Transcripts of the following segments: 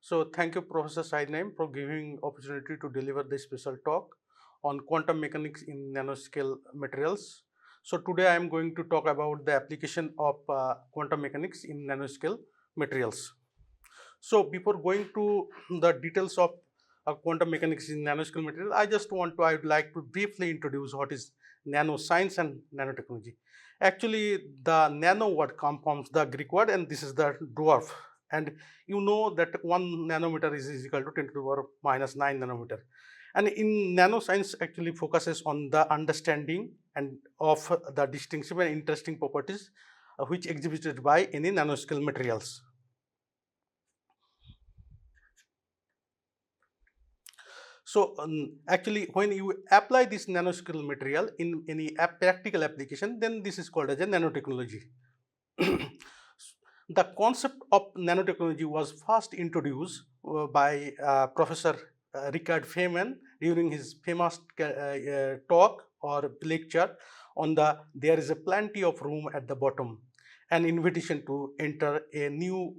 So thank you, Professor Sainaim, for giving opportunity to deliver this special talk on quantum mechanics in nanoscale materials. So today I am going to talk about the application of quantum mechanics in nanoscale materials. So before going to the details of quantum mechanics in nanoscale material, I would like to briefly introduce what is nanoscience and nanotechnology. Actually, the nano word comes from the Greek word, and this is the dwarf. And you know that 1 nanometer is equal to 10 to the power minus 9 nanometer. And in nanoscience actually focuses on the understanding and of the distinctive and interesting properties which exhibited by any nanoscale materials. So actually, when you apply this nanoscale material in any practical application, then this is called as a nanotechnology. The concept of nanotechnology was first introduced by Professor Richard Feynman during his famous talk or lecture on the "There is a plenty of room at the bottom," an invitation to enter a new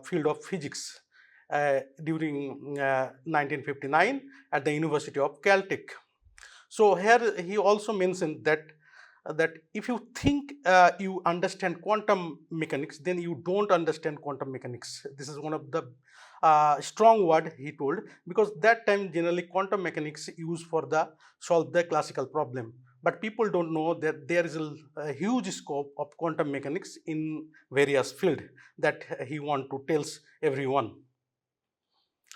field of physics during 1959 at the University of Caltech. So here he also mentioned that if you think you understand quantum mechanics, then you don't understand quantum mechanics. This is one of the strong word he told, because that time generally quantum mechanics used for the solve the classical problem. But people don't know that there is a huge scope of quantum mechanics in various field that he want to tells everyone.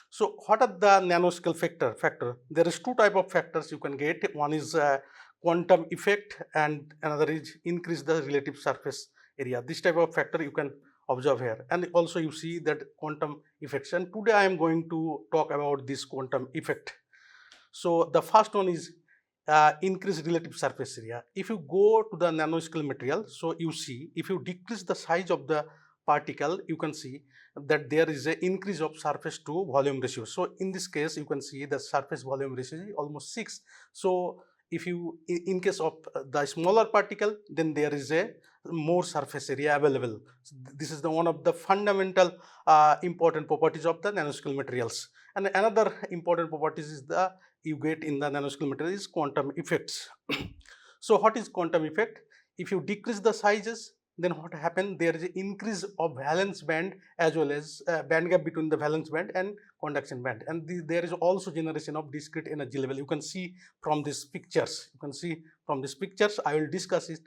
So what are the nanoscale factor? There is two type of factors you can get. One is quantum effect and another is increase the relative surface area. This type of factor you can observe here, and also you see that quantum effects. And today I am going to talk about this quantum effect. So the first one is increase relative surface area. If you go to the nanoscale material, so you see if you decrease the size of the particle, you can see that there is an increase of surface to volume ratio. So in this case, you can see the surface volume ratio is almost 6. So if you in case of the smaller particle, then there is a more surface area available. So this is the one of the fundamental important properties of the nanoscale materials. And another important properties is the you get in the nanoscale material is quantum effects. So what is quantum effect? If you decrease the sizes, then what happens? There is an increase of valence band as well as band gap between the valence band and conduction band, and there is also generation of discrete energy level. You can see from these pictures. You can see from these pictures. I will discuss it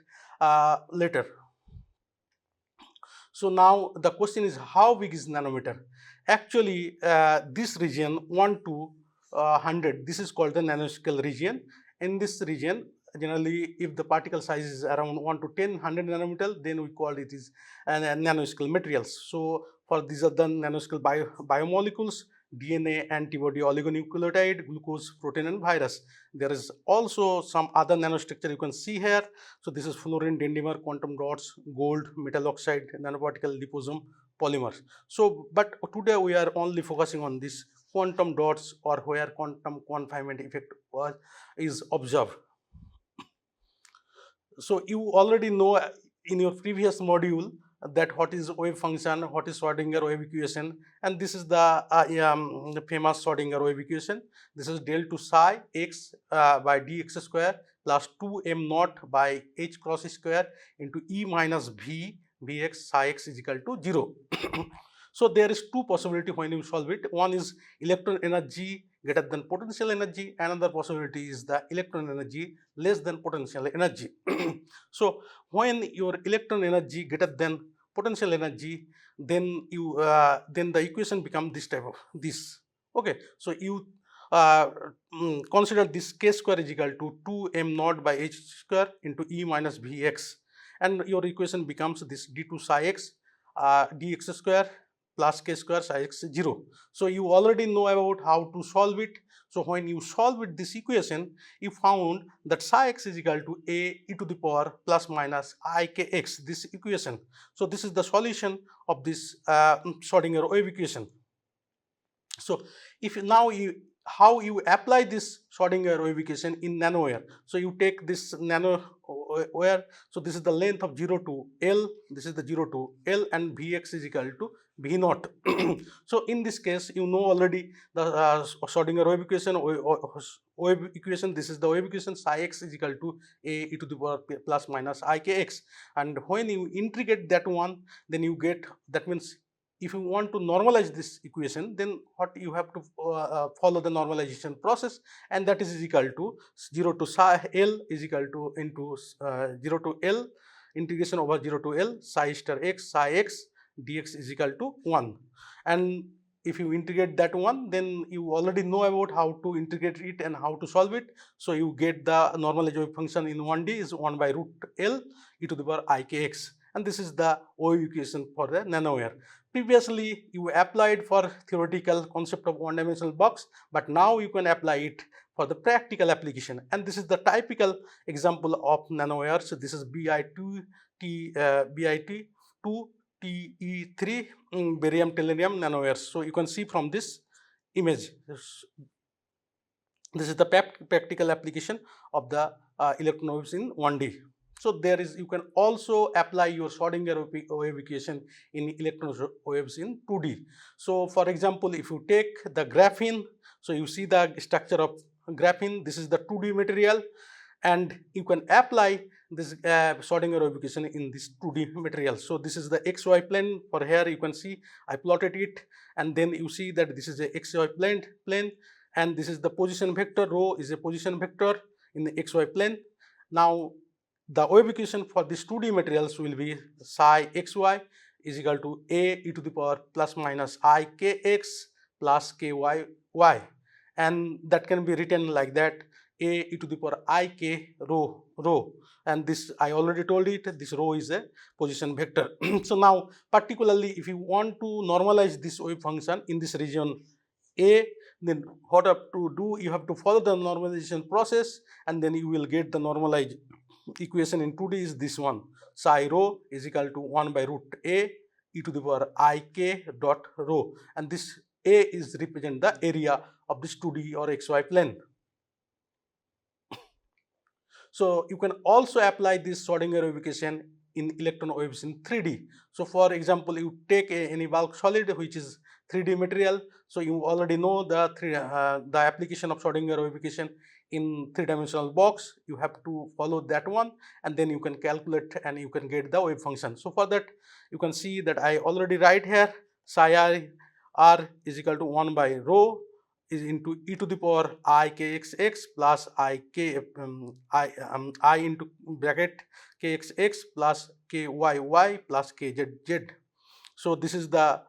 later. So now the question is, how big is nanometer? Actually, this region 1 to 100, this is called the nanoscale region. In this region, generally, if the particle size is around 1 to 10, 100 nanometer, then we call it is nanoscale materials. So for these are the nanoscale biomolecules, DNA, antibody, oligonucleotide, glucose, protein, and virus. There is also some other nanostructure you can see here. So this is fluorine, dendrimer, quantum dots, gold, metal oxide, nanoparticle, liposome, polymers. So, but today we are only focusing on this quantum dots, or where quantum confinement effect is observed. So you already know in your previous module that what is wave function, what is Schrodinger wave equation, and this is the famous Schrodinger wave equation. This is del to psi x by dx square plus 2m naught by h cross square into e minus v vx psi x is equal to 0. So there is two possibility when you solve it. One is electron energy greater than potential energy. Another possibility is the electron energy less than potential energy. So when your electron energy greater than potential energy, then you then the equation becomes this type of this. Okay, so you consider this k square is equal to 2m naught by h square into e minus vx, and your equation becomes this d2 psi x dx square plus k square psi x 0. So you already know about how to solve it. So when you solve it this equation, you found that psi x is equal to a e to the power plus minus I k x, this equation. So this is the solution of this Schrodinger wave equation. So if now you how you apply this Schrodinger wave equation in nanowire. So you take this nanowire. So this is the length of 0 to L. This is the 0 to L, and Vx is equal to V naught. So in this case, you know already the Schrodinger wave equation. Wave equation. This is the wave equation. Psi x is equal to a e to the power plus minus I k x. And when you integrate that one, then you get, that means if you want to normalize this equation, then what you have to follow the normalization process, and that is equal to 0 to psi l is equal to into 0 to l integration over 0 to l psi star x psi x dx is equal to 1. And if you integrate that one, then you already know about how to integrate it and how to solve it. So you get the normalized wave function in 1D is 1 by root L e to the power I k x, and this is the wave equation for the nanowire. Previously, you applied for theoretical concept of one-dimensional box, but now you can apply it for the practical application. And this is the typical example of nanowire. So this is BIT2 TE3 barium tellurium nanowires. So you can see from this image, this is the practical application of the electron waves in 1D. So there is, you can also apply your Schrodinger wave equation in electron waves in 2D. So for example, if you take the graphene, so you see the structure of graphene, this is the 2D material, and you can apply this Schrodinger wave equation in this 2D material. So this is the xy plane. For here you can see I plotted it, and then you see that this is a xy plane, and this is the position vector. Rho is a position vector in the xy plane. Now the wave equation for this 2D materials will be psi xy is equal to a e to the power plus minus I k x plus k y y, and that can be written like that, a e to the power I k rho, and this I already told it, this rho is a position vector. So now particularly if you want to normalize this wave function in this region A, then what you have to do, you have to follow the normalization process, and then you will get the normalized equation in 2D is this one, psi rho is equal to 1 by root A e to the power I k dot rho, and this A is represent the area of this 2D or xy plane. So you can also apply this Schrodinger wave equation in electron waves in 3D. So for example, you take any bulk solid which is 3D material. So you already know the application of Schrodinger wave equation in three-dimensional box. You have to follow that one, and then you can calculate and you can get the wave function. So for that, you can see that I already write here psi r is equal to 1 by rho is into e to the power I k x x plus I into bracket k x x plus k y y plus k z z. So this is the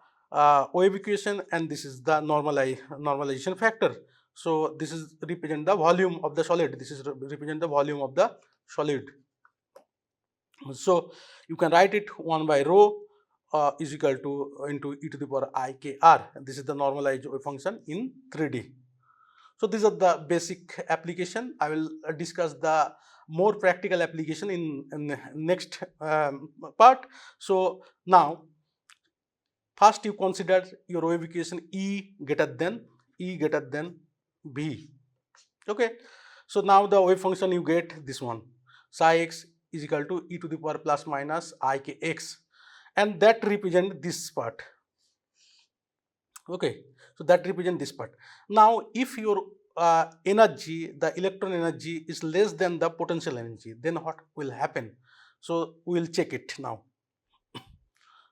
wave equation, and this is the normalization factor. So this is represent the volume of the solid. This is represent the volume of the solid. So you can write it 1 by rho is equal to into e to the power I k r. This is the normalized wave function in 3D. So these are the basic application. I will discuss the more practical application in next part. So now first you consider your wave equation E greater than V. Okay. So now the wave function you get this one, psi x is equal to e to the power plus minus I k x, and that represent this part. Okay, so that represent this part. Now if your energy, the electron energy is less than the potential energy, then what will happen? So we will check it now.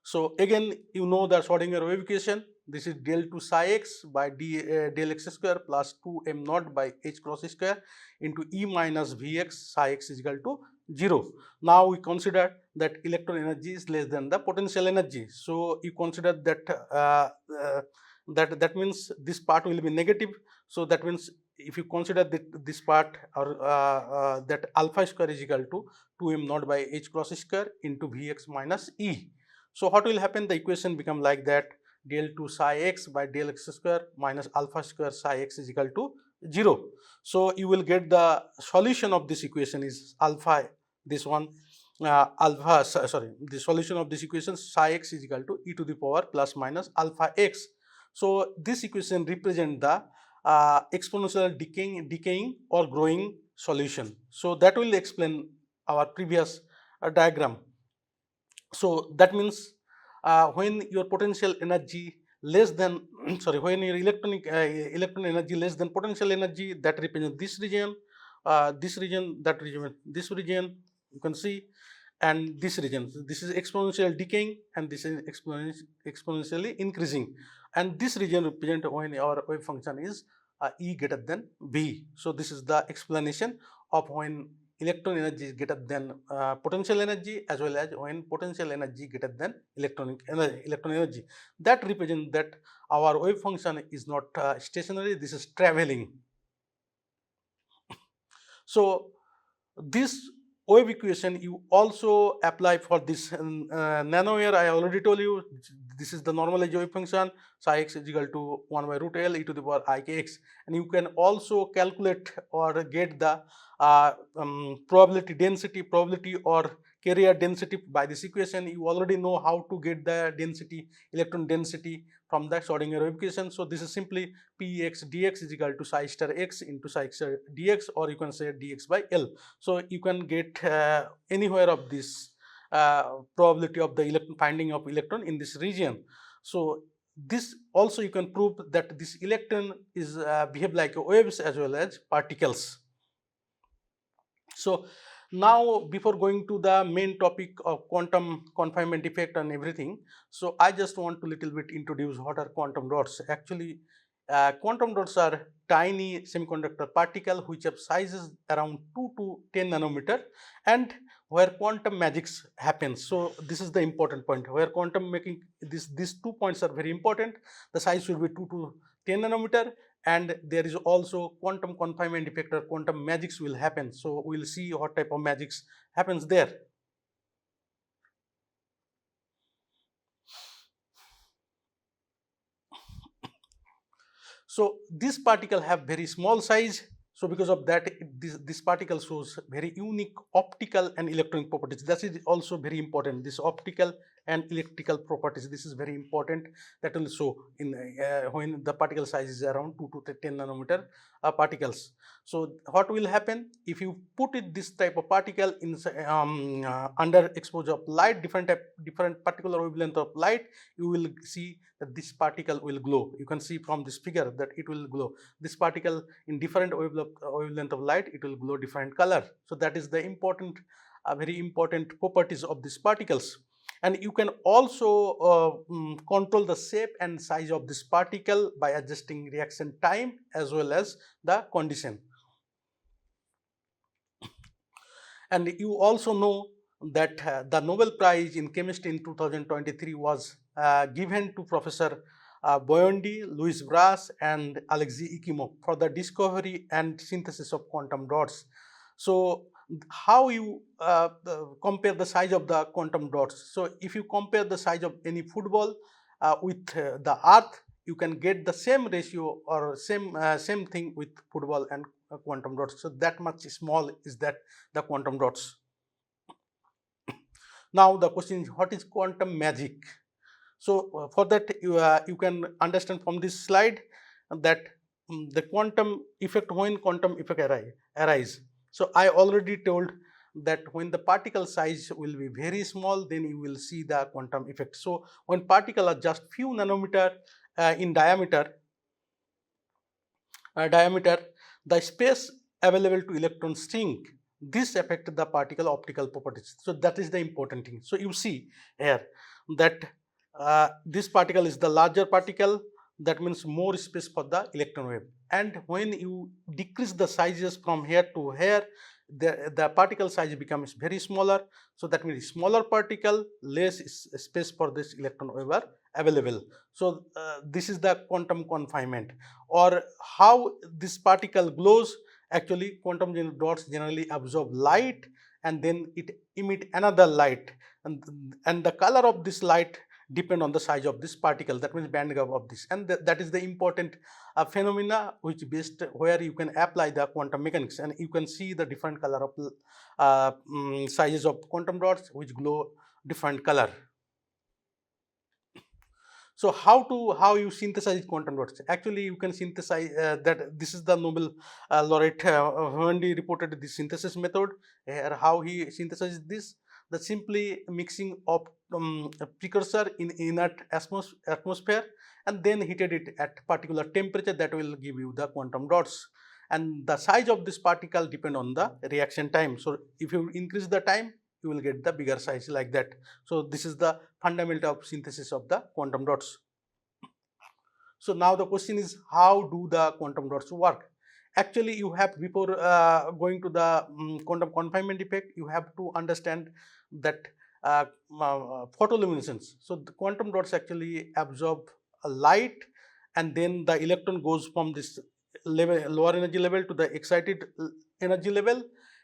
So again, you know the Schrodinger wave equation. This is del 2 psi x by del x square plus 2 m naught by h cross square into E minus Vx psi x is equal to 0. Now we consider that electron energy is less than the potential energy. So you consider that that means this part will be negative. So that means if you consider that this part, or that alpha square is equal to 2 m naught by h cross square into Vx minus E. So what will happen? The equation become like that, del 2 psi x by del x square minus alpha square psi x is equal to 0. So you will get the solution of this equation is alpha, this one the solution of this equation psi x is equal to e to the power plus minus alpha x. So this equation represent the exponential decaying or growing solution. So that will explain our previous diagram. So that means when your potential energy less than sorry, when your electron energy less than potential energy, that represents this region, that region, this region, you can see, and this region. This is exponential decaying, and this is exponentially increasing, and this region represent when our wave function is E greater than V. So this is the explanation of when electron energy is greater than potential energy, as well as when potential energy greater than electron energy. That represents that our wave function is not stationary, this is traveling. So this wave equation you also apply for this nanowire. I already told you this is the normalized wave function, psi x is equal to 1 by root L e to the power I k x, and you can also calculate or get the probability or carrier density by this equation. You already know how to get the density, electron density, from the Schrodinger wave equation. So this is simply Px dx is equal to psi star x into psi star dx, or you can say dx by L. So you can get anywhere of this probability of the finding of electron in this region. So this also you can prove that this electron is behave like waves as well as particles. So now, before going to the main topic of quantum confinement effect and everything, so I just want to little bit introduce what are quantum dots. Actually, quantum dots are tiny semiconductor particle which have sizes around 2 to 10 nanometer, and where quantum magics happens. So this is the important point where quantum making, these 2 points are very important. The size will be 2 to 10 nanometer, and there is also quantum confinement effect or quantum magics will happen. So we will see what type of magics happens there. So this particle have very small size. So because of that, this particle shows very unique optical and electronic properties. That is also very important. This optical and electrical properties, this is very important. That will show in when the particle size is around 2 to 10 nanometer particles. So what will happen if you put it this type of particle in under exposure of light, different particular wavelength of light, you will see that this particle will glow. You can see from this figure that it will glow. This particle in different wavelength of light, it will glow different color. So that is the important, very important properties of these particles. And you can also control the shape and size of this particle by adjusting reaction time as well as the condition. And you also know that the Nobel Prize in Chemistry in 2023 was given to Professor Boyondi, Louis Brass, and Alexei Ikimov for the discovery and synthesis of quantum dots. So how you compare the size of the quantum dots? So if you compare the size of any football with the Earth, you can get the same ratio or same thing with football and quantum dots. So that much small is that the quantum dots. Now the question is, what is quantum magic? So for that you can understand from this slide that the quantum effect, when quantum effect arise. So I already told that when the particle size will be very small, then you will see the quantum effect. So when particle are just few nanometer in diameter, the space available to electrons shrink. This affects the particle optical properties. So that is the important thing. So you see here that this particle is the larger particle. That means more space for the electron wave. And when you decrease the sizes from here to here, the particle size becomes very smaller. So that means smaller particle, less space for this electron wave are available. So this is the quantum confinement. Or how this particle glows. Actually, quantum dots generally absorb light and then it emit another light, and the color of this light depend on the size of this particle. That means band gap of this, and that is the important phenomena which based where you can apply the quantum mechanics, and you can see the different color of sizes of quantum dots which glow different color. So how you synthesize quantum dots? Actually, you can synthesize that. This is the Nobel laureate Hundi reported this synthesis method. How he synthesizes this? the simply mixing of a precursor in inert atmosphere and then heated it at particular temperature, that will give you the quantum dots. And the size of this particle depend on the reaction time. So if you increase the time, you will get the bigger size like that. So this is the fundamental of synthesis of the quantum dots. So now the question is, how do the quantum dots work? Actually, you have, before going to the quantum confinement effect, you have to understand that photoluminescence. So the quantum dots actually absorb a light, and then the electron goes from this level, lower energy level, to the excited energy level,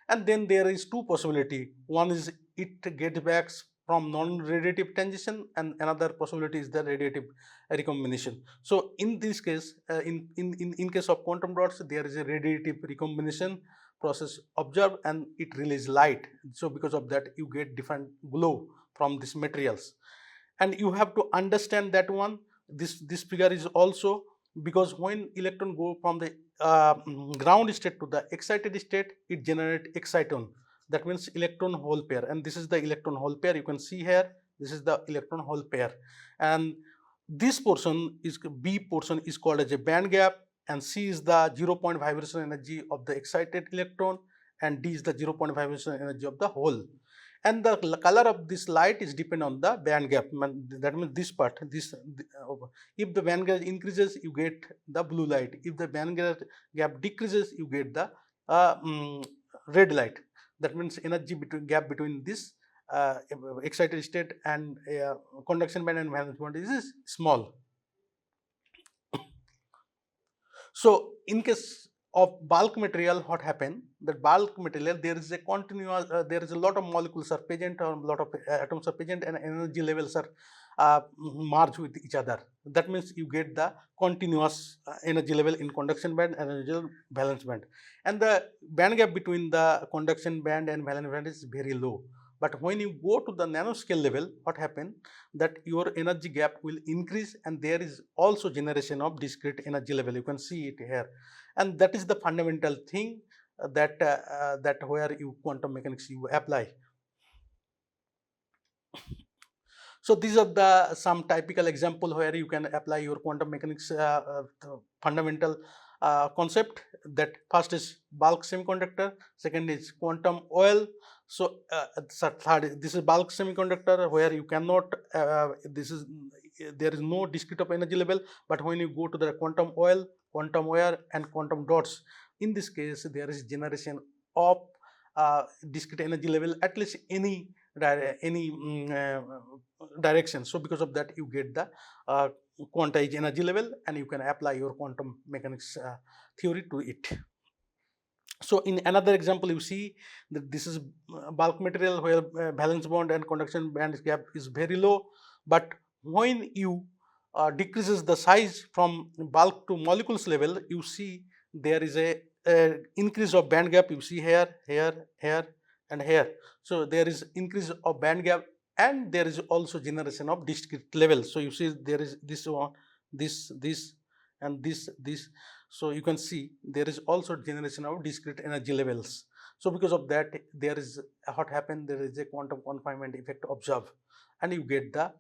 and then there is two possibility. One is it gets back from non-radiative transition, and another possibility is the radiative recombination. So in this case, in case of quantum dots, there is a radiative recombination process observed, and it releases light. So because of that, you get different glow from these materials, and you have to understand that one. This figure is also because when electron go from the ground state to the excited state, it generate exciton. That means electron hole pair, and this is the electron hole pair. You can see here, this is the electron hole pair, and this portion is B portion is called as a band gap, and C is the 0-point vibration energy of the excited electron, and D is the 0-point vibration energy of the hole. And the color of this light is depend on the band gap. That means this part, if the band gap increases, you get the blue light. If the band gap decreases, you get the red light. That means energy gap between this excited state and conduction band and valence band is small. So in case of bulk material, what happen? That bulk material, there is a continuous, there is a lot of molecules are present, or a lot of atoms are present, and energy levels are merged with each other. That means you get the continuous energy level in conduction band and energy valence band, and the band gap between the conduction band and valence band is very low. But when you go to the nanoscale level, what happen? That your energy gap will increase, and there is also generation of discrete energy level. You can see it here, and that is the fundamental thing that where you quantum mechanics you apply. So these are the some typical example where you can apply your quantum mechanics fundamental concept. That first is bulk semiconductor, second is quantum oil. So third, this is bulk semiconductor where you cannot this is there is no discrete of energy level, but when you go to the quantum oil, quantum wire, and quantum dots, in this case there is generation of discrete energy level, at least any direction. So because of that, you get the quantized energy level, and you can apply your quantum mechanics theory to it. So in another example, you see that this is bulk material where valence bond and conduction band gap is very low, but when you decreases the size from bulk to molecules level, you see there is a increase of band gap. You see here, and here. So there is increase of band gap, and there is also generation of discrete level. So you see there is this one, this, and this. So you can see there is also generation of discrete energy levels. So because of that, there is what happened, there is a quantum confinement effect observed, and you get the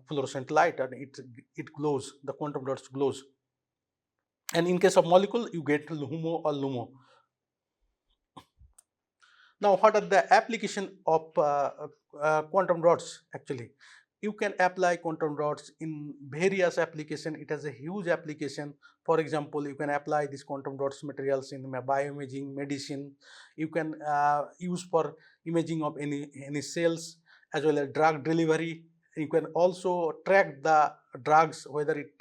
fluorescent light, and it glows, the quantum dots glows. And in case of molecule, you get HUMO or LUMO. Now, what are the application of quantum dots? Actually, you can apply quantum dots in various application. It has a huge application. For example, you can apply these quantum dots materials in bioimaging, medicine. You can use for imaging of any cells, as well as drug delivery. You can also track the drugs, whether it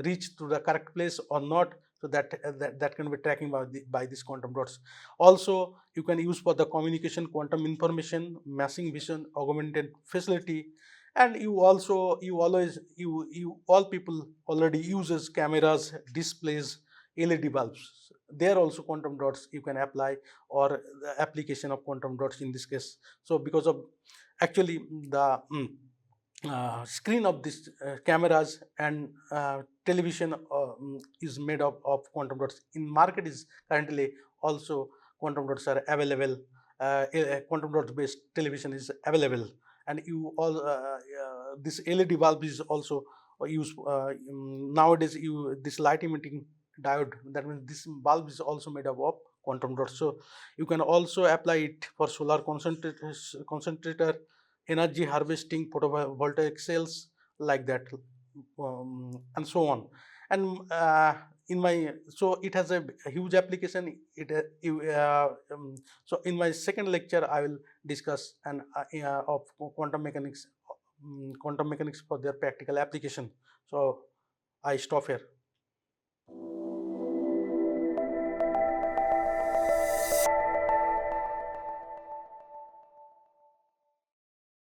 reach to the correct place or not. So that can be tracking by these quantum dots. Also, you can use for the communication, quantum information, machine vision, augmented facility, and you all people already uses cameras, displays, LED bulbs. There also quantum dots you can apply, or the application of quantum dots in this case. So because of actually the screen of these cameras and television is made of quantum dots. In market is currently also quantum dots are available, quantum dot based television is available, and you all this LED bulb is also used nowadays. This light emitting diode, that means this bulb is also made up of quantum dots. So you can also apply it for solar concentrator, energy harvesting, photovoltaic cells, like that, and so on. And in my, so it has a huge application. So in my second lecture I will discuss of quantum mechanics for their practical application. So I stop here.